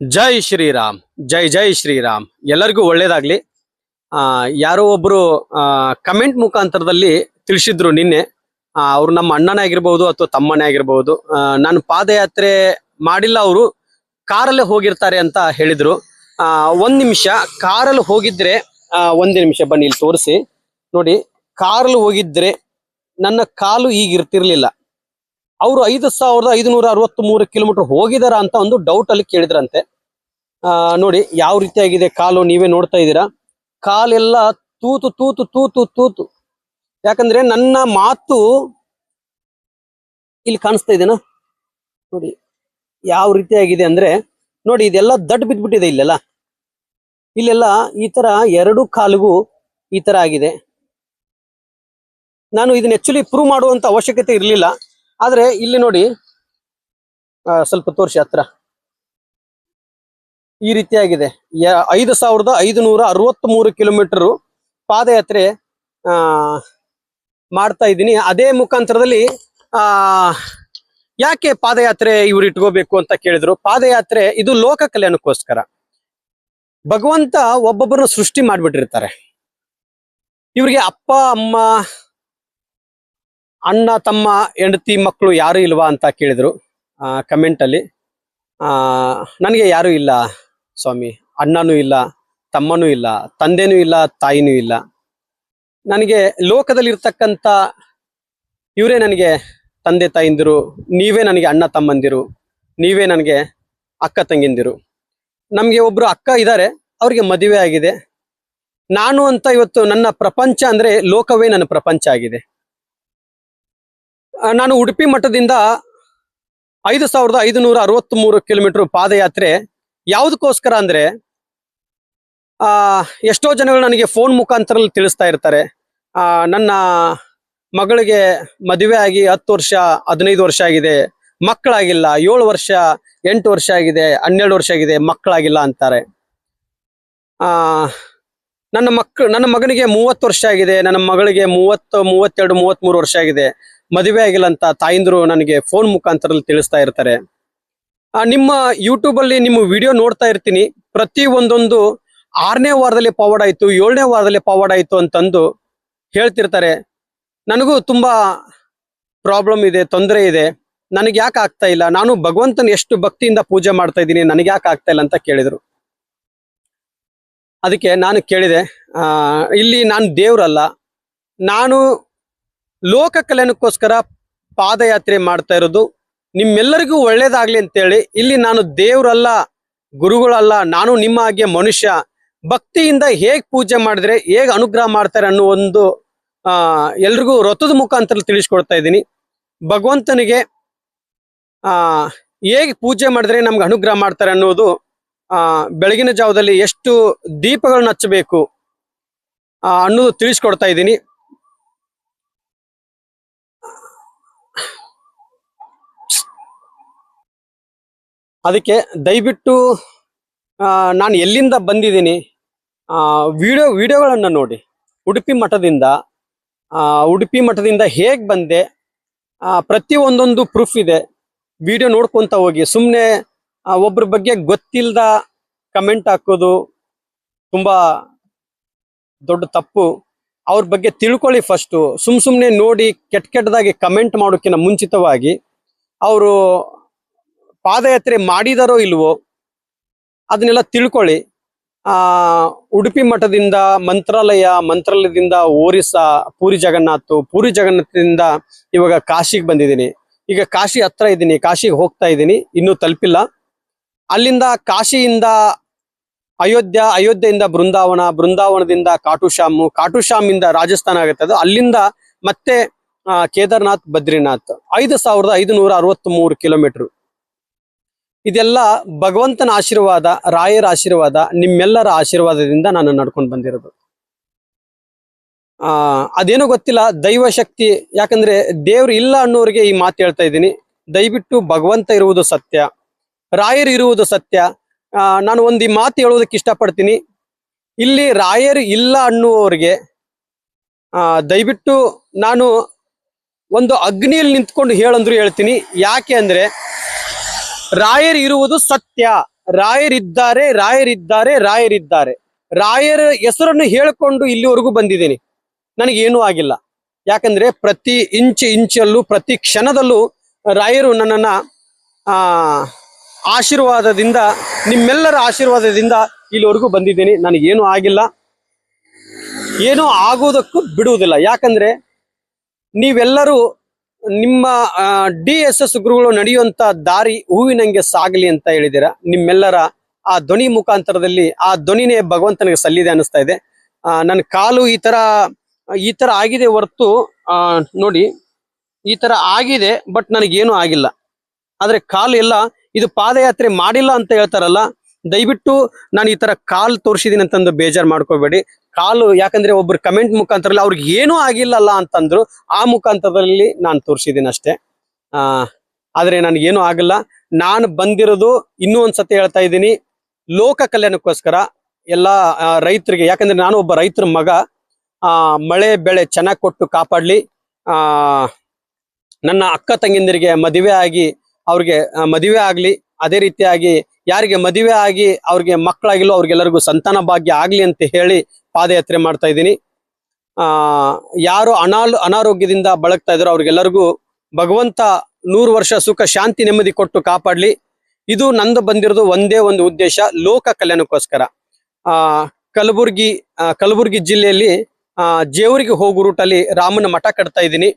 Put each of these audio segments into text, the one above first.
ಜೈ ಶ್ರೀರಾಮ್. ಜೈ ಜೈ ಶ್ರೀರಾಮ್. ಎಲ್ಲರಿಗೂ ಒಳ್ಳೇದಾಗ್ಲಿ. ಯಾರೋ ಒಬ್ರು ಕಮೆಂಟ್ ಮುಖಾಂತರದಲ್ಲಿ ತಿಳಿಸಿದ್ರು ನಿನ್ನೆ. ಅವ್ರು ನಮ್ಮ ಅಣ್ಣನೇ ಆಗಿರ್ಬಹುದು ಅಥವಾ ತಮ್ಮನೇ ಆಗಿರ್ಬಹುದು. ನಾನು ಪಾದಯಾತ್ರೆ ಮಾಡಿಲ್ಲ, ಅವರು ಕಾರಲ್ಲೇ ಹೋಗಿರ್ತಾರೆ ಅಂತ ಹೇಳಿದ್ರು. ಒಂದ್ ನಿಮಿಷ, ಕಾರಲ್ಲಿ ಹೋಗಿದ್ರೆ ಒಂದೇ ನಿಮಿಷ ಬನ್ನಿ ಇಲ್ಲಿ ತೋರಿಸಿ ನೋಡಿ. ಕಾರಲ್ಲಿ ಹೋಗಿದ್ರೆ ನನ್ನ ಕಾಲು ಈಗ ಇರ್ತಿರ್ಲಿಲ್ಲ. ಅವರು 5563 ಕಿಲೋಮೀಟರ್ ಹೋಗಿದಾರ ಅಂತ ಒಂದು ಡೌಟ್ ಅಲ್ಲಿ ಕೇಳಿದ್ರಂತೆ. ನೋಡಿ ಯಾವ ರೀತಿಯಾಗಿದೆ ಕಾಲು, ನೀವೇ ನೋಡ್ತಾ ಇದ್ದೀರಾ. ಕಾಲೆಲ್ಲ ತೂತು ತೂತು ತೂತು ತೂತು. ಯಾಕಂದ್ರೆ ನನ್ನ ಮಾತು ಇಲ್ಲಿ ಕಾಣಿಸ್ತಾ ಇದೆನಾ ನೋಡಿ ಯಾವ ರೀತಿಯಾಗಿದೆ ಅಂದ್ರೆ, ನೋಡಿ ಇದೆಲ್ಲ ದಡ್ ಬಿದ್ಬಿಟ್ಟಿದೆ ಇಲ್ಲೆಲ್ಲ. ಇಲ್ಲೆಲ್ಲ ಈ ತರ ಎರಡು ಕಾಲಿಗೂ ಈ ತರ ಆಗಿದೆ. ನಾನು ಇದನ್ನ ಆಕ್ಚುಲಿ ಪ್ರೂವ್ ಮಾಡುವಂತ ಅವಶ್ಯಕತೆ ಇರಲಿಲ್ಲ. ಆದ್ರೆ ಇಲ್ಲಿ ನೋಡಿ, ಸ್ವಲ್ಪ ತೋರಿಸಿ ಹತ್ರ. ಈ ರೀತಿಯಾಗಿದೆ. 5563 ಕಿಲೋಮೀಟರ್ ಪಾದಯಾತ್ರೆ ಮಾಡ್ತಾ ಇದ್ದೀನಿ. ಅದೇ ಮುಖಾಂತರದಲ್ಲಿ ಯಾಕೆ ಪಾದಯಾತ್ರೆ ಇವ್ರು ಇಟ್ಕೋಬೇಕು ಅಂತ ಕೇಳಿದ್ರು. ಪಾದಯಾತ್ರೆ ಇದು ಲೋಕ ಕಲ್ಯಾಣಕ್ಕೋಸ್ಕರ. ಭಗವಂತ ಒಬ್ಬೊಬ್ಬರನ್ನ ಸೃಷ್ಟಿ ಮಾಡ್ಬಿಟ್ಟಿರ್ತಾರೆ. ಇವ್ರಿಗೆ ಅಪ್ಪ ಅಮ್ಮ ಅಣ್ಣ ತಮ್ಮ ಹೆಂಡತಿ ಮಕ್ಕಳು ಯಾರು ಇಲ್ವಾ ಅಂತ ಕೇಳಿದ್ರು ಕಮೆಂಟ್ ಅಲ್ಲಿ. ನನಗೆ ಯಾರು ಇಲ್ಲ ಸ್ವಾಮಿ, ಅಣ್ಣನೂ ಇಲ್ಲ, ತಮ್ಮನೂ ಇಲ್ಲ, ತಂದೆನೂ ಇಲ್ಲ, ತಾಯಿನೂ ಇಲ್ಲ. ನನಗೆ ಲೋಕದಲ್ಲಿ ಇರ್ತಕ್ಕಂಥ ಇವರೇ ನನಗೆ ತಂದೆ ತಾಯಿಂದಿರು, ನೀವೇ ನನಗೆ ಅಣ್ಣ ತಮ್ಮಂದಿರು, ನೀವೇ ನನಗೆ ಅಕ್ಕ ತಂಗಿಂದಿರು. ನಮಗೆ ಒಬ್ರು ಅಕ್ಕ ಇದ್ದಾರೆ, ಅವ್ರಿಗೆ ಮದುವೆ ಆಗಿದೆ. ನಾನು ಅಂತ ಇವತ್ತು ನನ್ನ ಪ್ರಪಂಚ ಅಂದ್ರೆ ಲೋಕವೇ ನನ್ನ ಪ್ರಪಂಚ ಆಗಿದೆ. ನಾನು ಉಡುಪಿ ಮಠದಿಂದ 5563 ಕಿಲೋಮೀಟರ್ ಪಾದಯಾತ್ರೆ ಯಾವುದಕ್ಕೋಸ್ಕರ ಅಂದ್ರೆ, ಎಷ್ಟೋ ಜನಗಳು ನನಗೆ ಫೋನ್ ಮುಖಾಂತರದಲ್ಲಿ ತಿಳಿಸ್ತಾ ಇರ್ತಾರೆ. ನನ್ನ ಮಗಳಿಗೆ ಮದುವೆ ಆಗಿ 10 ವರ್ಷ 15 ವರ್ಷ ಆಗಿದೆ, ಮಕ್ಕಳಾಗಿಲ್ಲ. 7 ವರ್ಷ 8 ವರ್ಷ ಆಗಿದೆ, 12 ವರ್ಷ ಆಗಿದೆ, ಮಕ್ಕಳಾಗಿಲ್ಲ ಅಂತಾರೆ. ನನ್ನ ಮಗನಿಗೆ 30 ವರ್ಷ ಆಗಿದೆ, ನನ್ನ ಮಗಳಿಗೆ 30 32 33 ವರ್ಷ ಆಗಿದೆ, ಮದುವೆ ಆಗಿಲ್ಲ ಅಂತ ತಾಯಿಂದ್ರು ನನಗೆ ಫೋನ್ ಮುಖಾಂತರದಲ್ಲಿ ತಿಳಿಸ್ತಾ ಇರ್ತಾರೆ. ನಿಮ್ಮ ಯೂಟ್ಯೂಬ್ ಅಲ್ಲಿ ನಿಮ್ಮ ವಿಡಿಯೋ ನೋಡ್ತಾ ಇರ್ತೀನಿ. ಪ್ರತಿ ಒಂದೊಂದು 6ನೇ ವಾರದಲ್ಲಿ ಫಾರ್ವರ್ಡ್ ಆಯ್ತು, 7ನೇ ವಾರದಲ್ಲಿ ಫಾರ್ವರ್ಡ್ ಆಯ್ತು ಅಂತಂದು ಹೇಳ್ತಿರ್ತಾರೆ. ನನಗೂ ತುಂಬಾ ಪ್ರಾಬ್ಲಮ್ ಇದೆ, ತೊಂದರೆ ಇದೆ. ನನಗೆ ಯಾಕೆ ಆಗ್ತಾ ಇಲ್ಲ, ನಾನು ಭಗವಂತನ ಎಷ್ಟು ಭಕ್ತಿಯಿಂದ ಪೂಜೆ ಮಾಡ್ತಾ ಇದ್ದೀನಿ, ನನಗೆ ಯಾಕೆ ಆಗ್ತಾ ಇಲ್ಲ ಅಂತ ಕೇಳಿದ್ರು. ಅದಕ್ಕೆ ನಾನು ಕೇಳಿದೆ, ಇಲ್ಲಿ ನಾನು ದೇವ್ರಲ್ಲ, ನಾನು ಲೋಕ ಕಲ್ಯಾಣಕ್ಕೋಸ್ಕರ ಪಾದಯಾತ್ರೆ ಮಾಡ್ತಾ ಇರೋದು. ನಿಮ್ಮೆಲ್ಲರಿಗೂ ಒಳ್ಳೇದಾಗ್ಲಿ ಅಂತೇಳಿ. ಇಲ್ಲಿ ನಾನು ದೇವ್ರಲ್ಲ, ಗುರುಗಳಲ್ಲ, ನಾನು ನಿಮ್ಮ ಹಾಗೆ ಮನುಷ್ಯ. ಭಕ್ತಿಯಿಂದ ಹೇಗ್ ಪೂಜೆ ಮಾಡಿದ್ರೆ ಹೇಗ್ ಅನುಗ್ರಹ ಮಾಡ್ತಾರೆ ಅನ್ನೋ ಒಂದು ಎಲ್ರಿಗೂ ರಥದ ಮುಖಾಂತರ ತಿಳಿಸ್ಕೊಡ್ತಾ ಇದ್ದೀನಿ. ಭಗವಂತನಿಗೆ ಹೇಗೆ ಪೂಜೆ ಮಾಡಿದ್ರೆ ನಮ್ಗೆ ಅನುಗ್ರಹ ಮಾಡ್ತಾರೆ ಅನ್ನೋದು, ಬೆಳಗಿನ ಜಾವದಲ್ಲಿ ಎಷ್ಟು ದೀಪಗಳನ್ನ ಹಚ್ಚಬೇಕು ಅನ್ನೋದು ತಿಳಿಸ್ಕೊಡ್ತಾ ಇದ್ದೀನಿ. ಅದಕ್ಕೆ ದಯವಿಟ್ಟು ನಾನು ಎಲ್ಲಿಂದ ಬಂದಿದ್ದೀನಿ ವಿಡಿಯೋಗಳನ್ನು ನೋಡಿ. ಉಡುಪಿ ಮಠದಿಂದ ಹೇಗೆ ಬಂದೆ, ಪ್ರತಿ ಒಂದೊಂದು ಪ್ರೂಫ್ ಇದೆ. ವಿಡಿಯೋ ನೋಡ್ಕೊಂತ ಹೋಗಿ. ಸುಮ್ಮನೆ ಒಬ್ಬರ ಬಗ್ಗೆ ಗೊತ್ತಿಲ್ಲದ ಕಮೆಂಟ್ ಹಾಕೋದು ತುಂಬಾ ದೊಡ್ಡ ತಪ್ಪು. ಅವ್ರ ಬಗ್ಗೆ ತಿಳ್ಕೊಳ್ಳಿ ಫಸ್ಟು. ಸುಮ್ಮನೆ ನೋಡಿ ಕೆಟ್ಟದಾಗಿ ಕಮೆಂಟ್ ಮಾಡೋಕ್ಕಿಂತ ಮುಂಚಿತವಾಗಿ ಅವರು ಪಾದಯಾತ್ರೆ ಮಾಡಿದಾರೋ ಇಲ್ವೋ ಅದನ್ನೆಲ್ಲ ತಿಳ್ಕೊಳ್ಳಿ. ಉಡುಪಿ ಮಠದಿಂದ ಮಂತ್ರಾಲಯದಿಂದ ಒರಿಸ್ಸಾ, ಪೂರಿ ಜಗನ್ನಾಥದಿಂದ ಇವಾಗ ಕಾಶಿಗೆ ಬಂದಿದ್ದೀನಿ. ಈಗ ಕಾಶಿ ಹತ್ರ ಇದ್ದೀನಿ, ಕಾಶಿಗೆ ಹೋಗ್ತಾ ಇದ್ದೀನಿ, ಇನ್ನೂ ತಲುಪಿಲ್ಲ. ಅಲ್ಲಿಂದ ಕಾಶಿಯಿಂದ ಅಯೋಧ್ಯೆಯಿಂದ ಬೃಂದಾವನದಿಂದ ಕಾಟುಶ್ಯಾಮಿಂದ ರಾಜಸ್ಥಾನ ಆಗುತ್ತೆ. ಅದು ಅಲ್ಲಿಂದ ಮತ್ತೆ ಕೇದಾರ್ನಾಥ್, ಬದ್ರಿನಾಥ್. 5563 ಕಿಲೋಮೀಟರ್. ಇದೆಲ್ಲ ಭಗವಂತನ ಆಶೀರ್ವಾದ, ರಾಯರ ಆಶೀರ್ವಾದ, ನಿಮ್ಮೆಲ್ಲರ ಆಶೀರ್ವಾದದಿಂದ ನಾನು ನಡ್ಕೊಂಡು ಬಂದಿರೋದು. ಅದೇನೋ ಗೊತ್ತಿಲ್ಲ, ದೈವ ಶಕ್ತಿ. ಯಾಕಂದ್ರೆ ದೇವ್ರು ಇಲ್ಲ ಅನ್ನೋರಿಗೆ ಈ ಮಾತು ಹೇಳ್ತಾ ಇದ್ದೀನಿ. ದಯವಿಟ್ಟು ಭಗವಂತ ಇರುವುದು ಸತ್ಯ, ರಾಯರು ಇರುವುದು ಸತ್ಯ. ನಾನು ಒಂದು ಈ ಮಾತು ಹೇಳೋದಕ್ಕೆ ಇಷ್ಟಪಡ್ತೀನಿ. ಇಲ್ಲಿ ರಾಯರು ಇಲ್ಲ ಅನ್ನುವವ್ರಿಗೆ ದಯವಿಟ್ಟು ನಾನು ಒಂದು ಅಗ್ನಿಯಲ್ಲಿ ನಿಂತ್ಕೊಂಡು ಹೇಳಂದ್ರು ಹೇಳ್ತೀನಿ. ಯಾಕೆ ಅಂದ್ರೆ ರಾಯರು ಇರುವುದು ಸತ್ಯ, ರಾಯರಿದ್ದಾರೆ ರಾಯರಿದ್ದಾರೆ ರಾಯರಿದ್ದಾರೆ, ರಾಯರ ಹೆಸರನ್ನು ಹೇಳಿಕೊಂಡು ಇಲ್ಲಿವರೆಗೂ ಬಂದಿದ್ದೀನಿ, ನನಗೇನೂ ಆಗಿಲ್ಲ. ಯಾಕಂದ್ರೆ ಪ್ರತಿ ಇಂಚಲ್ಲೂ ಪ್ರತಿ ಕ್ಷಣದಲ್ಲೂ ರಾಯರು ನನ್ನನ್ನ ಆಶೀರ್ವಾದದಿಂದ, ನಿಮ್ಮೆಲ್ಲರ ಆಶೀರ್ವಾದದಿಂದ ಇಲ್ಲಿವರೆಗೂ ಬಂದಿದ್ದೀನಿ. ನನಗೇನು ಆಗಿಲ್ಲ, ಏನೂ ಆಗುವುದಕ್ಕೂ ಬಿಡುವುದಿಲ್ಲ. ಯಾಕಂದ್ರೆ ನೀವೆಲ್ಲರೂ ನಿಮ್ಮ DSS ಗುರುಗಳು ನಡೆಯುವಂತ ದಾರಿ ಹೂವಿನಂಗೆ ಸಾಗಲಿ ಅಂತ ಹೇಳಿದಿರ. ನಿಮ್ಮೆಲ್ಲರ ಆ ಧ್ವನಿ ಮುಖಾಂತರದಲ್ಲಿ ಆ ಧ್ವನಿನೇ ಭಗವಂತನಿಗೆ ಸಲ್ಲಿದೆ ಅನಿಸ್ತಾ ಇದೆ. ನನ್ನ ಕಾಲು ಈ ತರ ಆಗಿದೆ ಹೊರತು ನೋಡಿ ಈ ತರ ಆಗಿದೆ, ಬಟ್ ನನಗೇನು ಆಗಿಲ್ಲ. ಆದ್ರೆ ಕಾಲು ಎಲ್ಲ ಇದು ಪಾದಯಾತ್ರೆ ಮಾಡಿಲ್ಲ ಅಂತ ಹೇಳ್ತಾರಲ್ಲ, ದಯವಿಟ್ಟು ನಾನು ಈ ತರ ಕಾಲು ತೋರಿಸಿದೀನಿ ಅಂತಂದು ಬೇಜಾರು ಮಾಡ್ಕೋಬೇಡಿ. ಕಾಲು ಯಾಕಂದ್ರೆ ಒಬ್ರು ಕಮೆಂಟ್ ಮುಖಾಂತರದಲ್ಲಿ ಅವ್ರಿಗೆ ಏನೂ ಆಗಿಲ್ಲಲ್ಲ ಅಂತಂದ್ರು, ಆ ಮುಖಾಂತರದಲ್ಲಿ ನಾನು ತೋರಿಸಿದ್ದೀನಿ ಅಷ್ಟೇ. ಆದ್ರೆ ನನಗೇನು ಆಗಿಲ್ಲ. ನಾನು ಬಂದಿರೋದು ಇನ್ನೂ ಒಂದ್ಸತಿ ಹೇಳ್ತಾ ಇದ್ದೀನಿ, ಲೋಕ ಕಲ್ಯಾಣಕ್ಕೋಸ್ಕರ ಎಲ್ಲ ರೈತರಿಗೆ. ಯಾಕಂದ್ರೆ ನಾನು ಒಬ್ಬ ರೈತರ ಮಗ. ಮಳೆ ಬೆಳೆ ಚೆನ್ನಾಗಿ ಕೊಟ್ಟು ಕಾಪಾಡ್ಲಿ. ನನ್ನ ಅಕ್ಕ ತಂಗಿಂದಿರಿಗೆ ಮದುವೆ ಆಗಿ ಅವ್ರಿಗೆ ಮದುವೆ ಆಗ್ಲಿ, ಅದೇ ರೀತಿಯಾಗಿ ಯಾರಿಗೆ ಮದುವೆ ಆಗಿ ಅವ್ರಿಗೆ ಮಕ್ಕಳಾಗಿಲ್ಲೋ ಅವ್ರಿಗೆಲ್ಲರಿಗೂ ಸಂತಾನ ಭಾಗ್ಯ ಆಗ್ಲಿ ಅಂತ ಹೇಳಿ ಪಾದಯಾತ್ರೆ ಮಾಡ್ತಾ ಇದ್ದೀನಿ. ಯಾರು ಅನಾರೋಗ್ಯದಿಂದ ಬಳಗ್ತಾ ಇದಾರೋ ಅವ್ರಿಗೆಲ್ಲರಿಗೂ ಭಗವಂತ 100 ವರ್ಷ ಸುಖ ಶಾಂತಿ ನೆಮ್ಮದಿ ಕೊಟ್ಟು ಕಾಪಾಡ್ಲಿ. ಇದು ನಂದು ಬಂದಿರೋದು ಒಂದೇ ಒಂದು ಉದ್ದೇಶ, ಲೋಕ ಕಲ್ಯಾಣಕ್ಕೋಸ್ಕರ. ಕಲಬುರ್ಗಿ ಜಿಲ್ಲೆಯಲ್ಲಿ ಜೇವರಿಗೆ ಹೋಗೋ ರೂಟಲ್ಲಿ ರಾಮನ ಮಠ ಕಟ್ತಾ ಇದ್ದೀನಿ.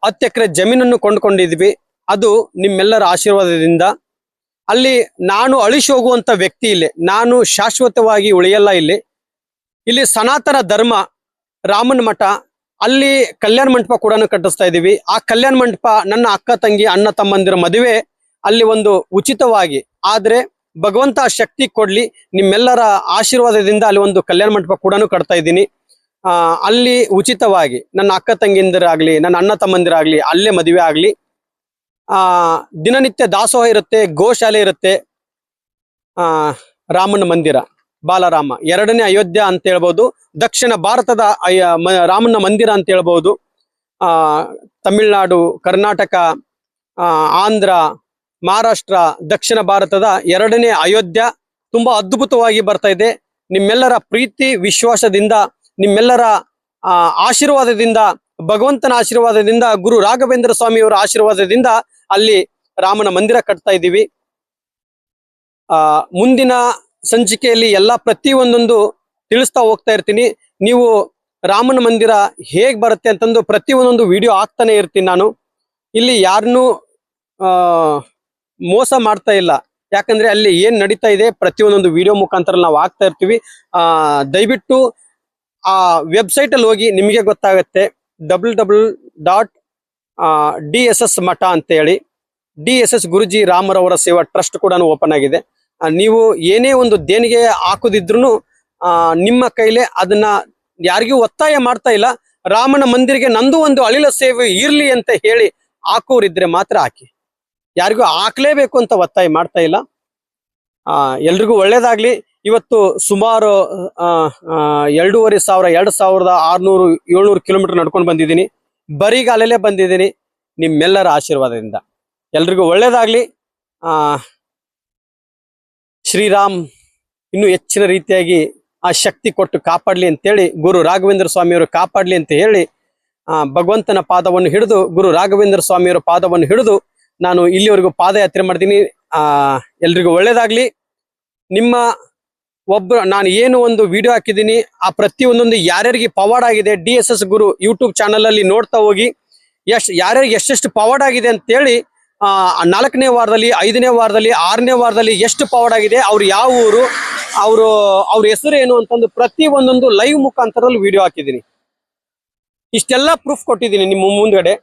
10 ಎಕರೆ ಜಮೀನನ್ನು ಕೊಂಡ್ಕೊಂಡಿದ್ವಿ. ಅದು ನಿಮ್ಮೆಲ್ಲರ ಆಶೀರ್ವಾದದಿಂದ. ಅಲ್ಲಿ ನಾನು ಅಳಿಸಿ ಹೋಗುವಂತ ವ್ಯಕ್ತಿ ಇಲ್ಲಿ, ನಾನು ಶಾಶ್ವತವಾಗಿ ಉಳಿಯಲ್ಲ. ಇಲ್ಲಿ ಸನಾತನ ಧರ್ಮ, ರಾಮನ ಮಠ, ಅಲ್ಲಿ ಕಲ್ಯಾಣ ಮಂಟಪ ಕೂಡ ಕಟ್ಟಿಸ್ತಾ ಇದೀವಿ. ಆ ಕಲ್ಯಾಣ ಮಂಟಪ ನನ್ನ ಅಕ್ಕ ತಂಗಿ ಅಣ್ಣ ತಮ್ಮಂದಿರ ಮದುವೆ ಅಲ್ಲಿ ಒಂದು ಉಚಿತವಾಗಿ, ಆದ್ರೆ ಭಗವಂತ ಶಕ್ತಿ ಕೊಡ್ಲಿ, ನಿಮ್ಮೆಲ್ಲರ ಆಶೀರ್ವಾದದಿಂದ ಅಲ್ಲಿ ಒಂದು ಕಲ್ಯಾಣ ಮಂಟಪ ಕೂಡ ಕಟ್ತಾ ಇದ್ದೀನಿ. ಅಲ್ಲಿ ಉಚಿತವಾಗಿ ನನ್ನ ಅಕ್ಕ ತಂಗಿಂದಿರಾಗ್ಲಿ, ನನ್ನ ಅಣ್ಣ ತಮ್ಮಂದಿರಾಗ್ಲಿ ಅಲ್ಲೇ ಮದುವೆ ಆಗ್ಲಿ. ದಿನನಿತ್ಯ ದಾಸೋಹ ಇರುತ್ತೆ, ಗೋಶಾಲೆ ಇರುತ್ತೆ. ರಾಮನ ಮಂದಿರ, ಬಾಲರಾಮ 2ನೇ ಅಯೋಧ್ಯ ಅಂತ ಹೇಳ್ಬೋದು. ದಕ್ಷಿಣ ಭಾರತದ ರಾಮನ ಮಂದಿರ ಅಂತ ಹೇಳ್ಬೋದು. ತಮಿಳುನಾಡು, ಕರ್ನಾಟಕ, ಆಂಧ್ರ, ಮಹಾರಾಷ್ಟ್ರ, ದಕ್ಷಿಣ ಭಾರತದ 2ನೇ ಅಯೋಧ್ಯ ತುಂಬಾ ಅದ್ಭುತವಾಗಿ ಬರ್ತಾ ಇದೆ. ನಿಮ್ಮೆಲ್ಲರ ಪ್ರೀತಿ ವಿಶ್ವಾಸದಿಂದ, ನಿಮ್ಮೆಲ್ಲರ ಆಶೀರ್ವಾದದಿಂದ, ಭಗವಂತನ ಆಶೀರ್ವಾದದಿಂದ, ಗುರು ರಾಘವೇಂದ್ರ ಸ್ವಾಮಿಯವರ ಆಶೀರ್ವಾದದಿಂದ ಅಲ್ಲಿ ರಾಮನ ಮಂದಿರ ಕಟ್ತಾ ಇದ್ದೀವಿ. ಮುಂದಿನ ಸಂಚಿಕೆಯಲ್ಲಿ ಎಲ್ಲ ಪ್ರತಿಯೊಂದೊಂದು ತಿಳಿಸ್ತಾ ಹೋಗ್ತಾ ಇರ್ತೀನಿ. ನೀವು ರಾಮನ ಮಂದಿರ ಹೇಗ್ ಬರುತ್ತೆ ಅಂತಂದು ಪ್ರತಿಯೊಂದೊಂದು ವಿಡಿಯೋ ಹಾಕ್ತಾನೆ ಇರ್ತೀನಿ. ನಾನು ಇಲ್ಲಿ ಯಾರನ್ನೂ ಮೋಸ ಮಾಡ್ತಾ ಇಲ್ಲ. ಯಾಕಂದ್ರೆ ಅಲ್ಲಿ ಏನ್ ನಡೀತಾ ಇದೆ ಪ್ರತಿಯೊಂದೊಂದು ವಿಡಿಯೋ ಮುಖಾಂತರ ನಾವು ಹಾಕ್ತಾ ಇರ್ತೀವಿ. ದಯವಿಟ್ಟು ಆ ವೆಬ್ಸೈಟ್ ಅಲ್ಲಿ ಹೋಗಿ ನಿಮಗೆ ಗೊತ್ತಾಗುತ್ತೆ. www.DSS ಮಠ ಅಂತ ಹೇಳಿ, DSS ಗುರುಜಿ ರಾಮರವರ ಸೇವಾ ಟ್ರಸ್ಟ್ ಕೂಡ ಓಪನ್ ಆಗಿದೆ. ನೀವು ಏನೇ ಒಂದು ದೇಣಿಗೆ ಹಾಕುದಿದ್ರು ನಿಮ್ಮ ಕೈಲೇ, ಅದನ್ನ ಯಾರಿಗೂ ಒತ್ತಾಯ ಮಾಡ್ತಾ ಇಲ್ಲ. ರಾಮನ ಮಂದಿರಿಗೆ ನಂದು ಒಂದು ಅಳಿಲ ಸೇವೆ ಇರ್ಲಿ ಅಂತ ಹೇಳಿ ಹಾಕೋರಿದ್ರೆ ಮಾತ್ರ ಹಾಕಿ, ಯಾರಿಗೂ ಹಾಕ್ಲೇಬೇಕು ಅಂತ ಒತ್ತಾಯ ಮಾಡ್ತಾ ಇಲ್ಲ. ಎಲ್ರಿಗೂ ಒಳ್ಳೇದಾಗ್ಲಿ. ಇವತ್ತು ಸುಮಾರು 2,500 ಕಿಲೋಮೀಟರ್ ನಡ್ಕೊಂಡು ಬಂದಿದ್ದೀನಿ. ಬರಿಗಾಲಲ್ಲೇ ಬಂದಿದ್ದೀನಿ ನಿಮ್ಮೆಲ್ಲರ ಆಶೀರ್ವಾದದಿಂದ. ಎಲ್ರಿಗೂ ಒಳ್ಳೇದಾಗ್ಲಿ. ಶ್ರೀರಾಮ್ ಇನ್ನೂ ಹೆಚ್ಚಿನ ರೀತಿಯಾಗಿ ಆ ಶಕ್ತಿ ಕೊಟ್ಟು ಕಾಪಾಡ್ಲಿ ಅಂತೇಳಿ, ಗುರು ರಾಘವೇಂದ್ರ ಸ್ವಾಮಿಯವರು ಕಾಪಾಡ್ಲಿ ಅಂತ ಹೇಳಿ, ಭಗವಂತನ ಪಾದವನ್ನು ಹಿಡಿದು, ಗುರು ರಾಘವೇಂದ್ರ ಸ್ವಾಮಿಯವರ ಪಾದವನ್ನು ಹಿಡಿದು ನಾನು ಇಲ್ಲಿವರೆಗೂ ಪಾದಯಾತ್ರೆ ಮಾಡ್ತೀನಿ. ಎಲ್ರಿಗೂ ಒಳ್ಳೇದಾಗ್ಲಿ. ನಿಮ್ಮ ನಾನು ಏನು ಒಂದು ವಿಡಿಯೋ ಹಾಕಿದ್ದೀನಿ, ಆ ಪ್ರತಿಯೊಂದೊಂದು ಯಾರ್ಯಾರಿಗೆ ಪವಾಡ್ ಆಗಿದೆ DSS ಗುರು ಯೂಟ್ಯೂಬ್ ಚಾನಲ್ ಅಲ್ಲಿ ನೋಡ್ತಾ ಹೋಗಿ, ಯಾರ್ಯಾರಿಗೆ ಎಷ್ಟೆಷ್ಟು ಪವಾಡ್ ಆಗಿದೆ ಅಂತೇಳಿ, 4ನೇ ವಾರದಲ್ಲಿ, 5ನೇ ವಾರದಲ್ಲಿ, 6ನೇ ವಾರದಲ್ಲಿ ಎಷ್ಟು ಪವಾಡ್ ಆಗಿದೆ, ಅವ್ರು ಯಾವ ಊರು, ಅವ್ರ ಹೆಸರು ಏನು ಅಂತಂದು ಪ್ರತಿಯೊಂದೊಂದು ಲೈವ್ ಮುಖಾಂತರದಲ್ಲಿ ವಿಡಿಯೋ ಹಾಕಿದ್ದೀನಿ. ಇಷ್ಟೆಲ್ಲ ಪ್ರೂಫ್ ಕೊಟ್ಟಿದ್ದೀನಿ ನಿಮ್ಮ ಮುಂದ್ಗಡೆ.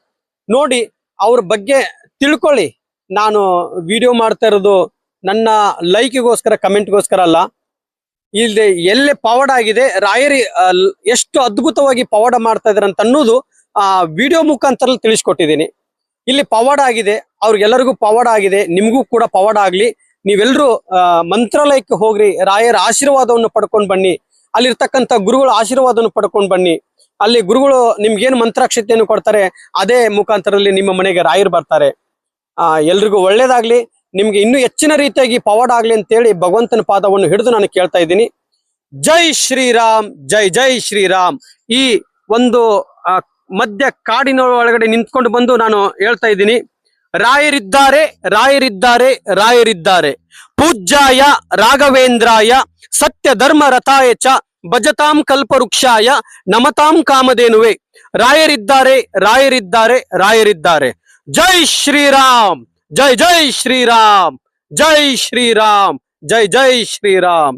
ನೋಡಿ, ಅವ್ರ ಬಗ್ಗೆ ತಿಳ್ಕೊಳ್ಳಿ. ನಾನು ವಿಡಿಯೋ ಮಾಡ್ತಾ ಇರೋದು ನನ್ನ ಲೈಕ್ಗೋಸ್ಕರ, ಕಮೆಂಟ್ಗೋಸ್ಕರ ಅಲ್ಲ. ಇಲ್ಲಿ ಎಲ್ಲೇ ಪವಾಡ ಆಗಿದೆ, ರಾಯರಿ ಎಷ್ಟು ಅದ್ಭುತವಾಗಿ ಪವಾಡ ಮಾಡ್ತಾ ಇದಾರೆ ಅಂತ ಅನ್ನೋದು ವಿಡಿಯೋ ಮುಖಾಂತರ ತಿಳಿಸ್ಕೊಟ್ಟಿದ್ದೀನಿ. ಇಲ್ಲಿ ಪವಾಡ ಆಗಿದೆ, ಅವ್ರಿಗೆಲ್ಲರಿಗೂ ಪವಾಡ ಆಗಿದೆ, ನಿಮ್ಗೂ ಕೂಡ ಪವಾಡ ಆಗ್ಲಿ. ನೀವೆಲ್ಲರೂ ಮಂತ್ರಾಲಯಕ್ಕೆ ಹೋಗ್ರಿ, ರಾಯರ ಆಶೀರ್ವಾದವನ್ನು ಪಡ್ಕೊಂಡು ಬನ್ನಿ. ಅಲ್ಲಿರ್ತಕ್ಕಂಥ ಗುರುಗಳ ಆಶೀರ್ವಾದವನ್ನು ಪಡ್ಕೊಂಡು ಬನ್ನಿ. ಅಲ್ಲಿ ಗುರುಗಳು ನಿಮ್ಗೇನು ಮಂತ್ರಾಕ್ಷತೆಯನ್ನು ಕೊಡ್ತಾರೆ, ಅದೇ ಮುಖಾಂತರದಲ್ಲಿ ನಿಮ್ಮ ಮನೆಗೆ ರಾಯರು ಬರ್ತಾರೆ. ಎಲ್ರಿಗೂ ಒಳ್ಳೇದಾಗ್ಲಿ. ನಿಮ್ಗೆ ಇನ್ನೂ ಹೆಚ್ಚಿನ ರೀತಿಯಾಗಿ ಪವಾಡ ಆಗ್ಲಿ ಅಂತೇಳಿ ಭಗವಂತನ ಪಾದವನ್ನು ಹಿಡಿದು ನಾನು ಕೇಳ್ತಾ ಇದ್ದೀನಿ. ಜೈ ಶ್ರೀರಾಮ್, ಜೈ ಜೈ ಶ್ರೀರಾಮ್. ಈ ಒಂದು ಮಧ್ಯ ಕಾಡಿನ ಒಳಗಡೆ ನಿಂತ್ಕೊಂಡು ಬಂದು ನಾನು ಹೇಳ್ತಾ ಇದ್ದೀನಿ, ರಾಯರಿದ್ದಾರೆ, ರಾಯರಿದ್ದಾರೆ, ರಾಯರಿದ್ದಾರೆ. ಪೂಜ್ಯಾಯ ರಾಘವೇಂದ್ರಾಯ ಸತ್ಯ ಧರ್ಮ ರಥಾಯ ಚ ಭಜತಾಂ ಕಲ್ಪವೃಕ್ಷಾಯ ನಮತಾಂ ಕಾಮಧೇನುವೆ. ರಾಯರಿದ್ದಾರೆ, ರಾಯರಿದ್ದಾರೆ, ರಾಯರಿದ್ದಾರೆ. ಜೈ ಶ್ರೀರಾಮ್, ಜೈ ಜೈ ಶ್ರೀರಾಮ್, ಜೈ ಶ್ರೀರಾಮ್, ಜೈ ಜೈ ಶ್ರೀರಾಮ್.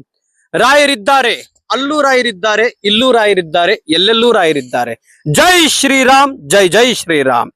ರಾಯರಿದ್ದಾರೆ, ಅಲ್ಲೂ ರಾಯರಿದ್ದಾರೆ, ಇಲ್ಲೂ ರಾಯರಿದ್ದಾರೆ, ಎಲ್ಲೆಲ್ಲೂ ರಾಯರಿದ್ದಾರೆ. ಜೈ ಶ್ರೀರಾಮ್, ಜೈ ಜೈ ಶ್ರೀರಾಮ್.